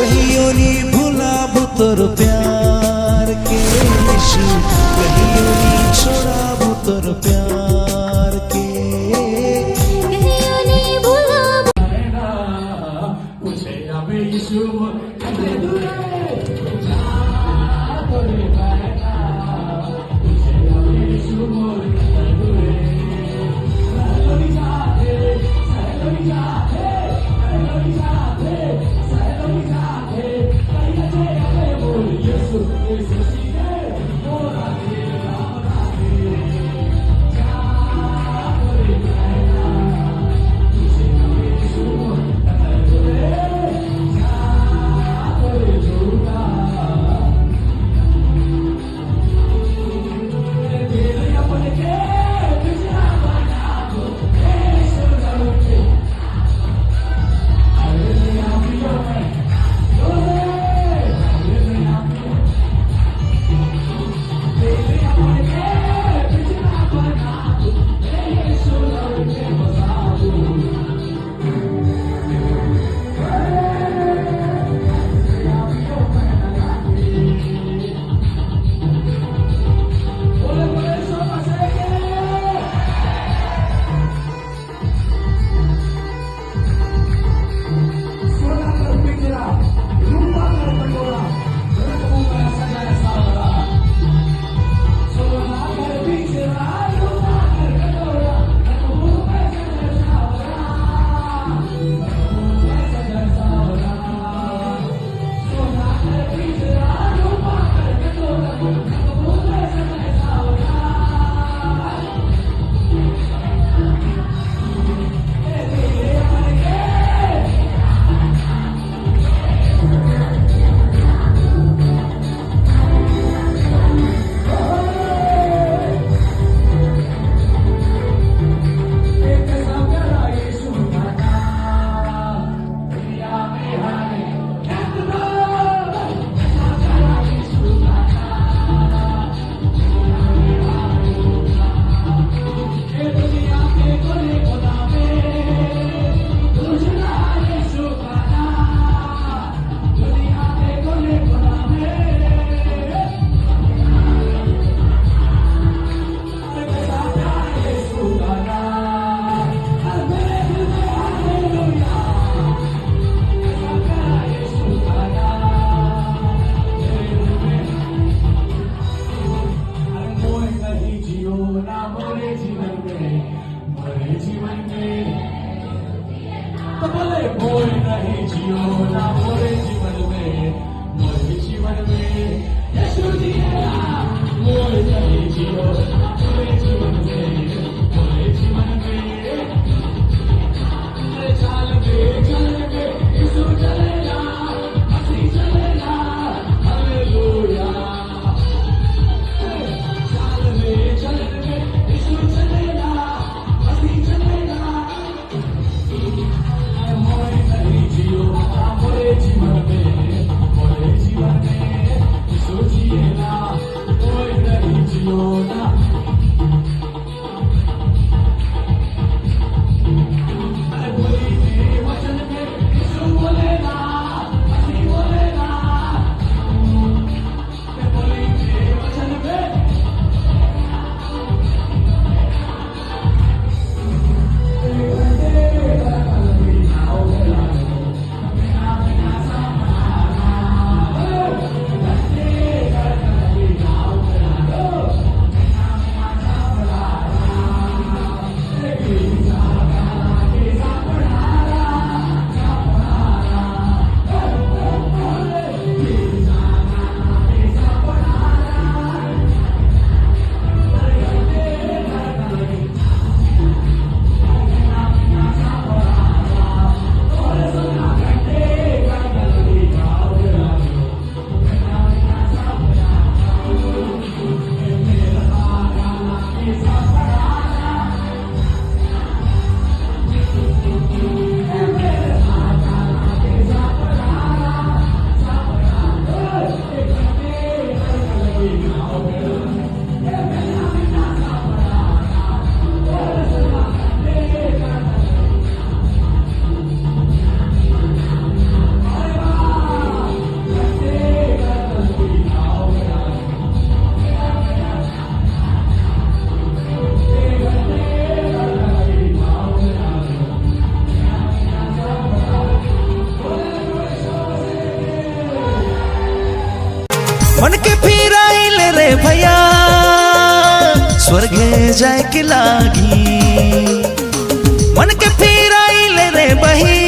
कहियो नी भुलाबू तोर प्यार के यीशु, कहियो नी छोड़ाबू तोर प्यार के। कहियो नी भुलाबू पूछे अब यीशु मोर नहीं जियो ना मोरे जीवन में, मोरे जीवन में यीशु जिएगा। मोर नहीं जियो ना मोरे जीवन में, मोरे जीवन में चल के यीशु चलेगा, मसीह चलेगा। हालेलुया। चल के यीशु चलेगा, मसीह चलेगा। जीवन में यीशु जिएगा। मन के फिराइल रे भैया स्वर्गे जाए के लागी। मन के फिराइल रे बही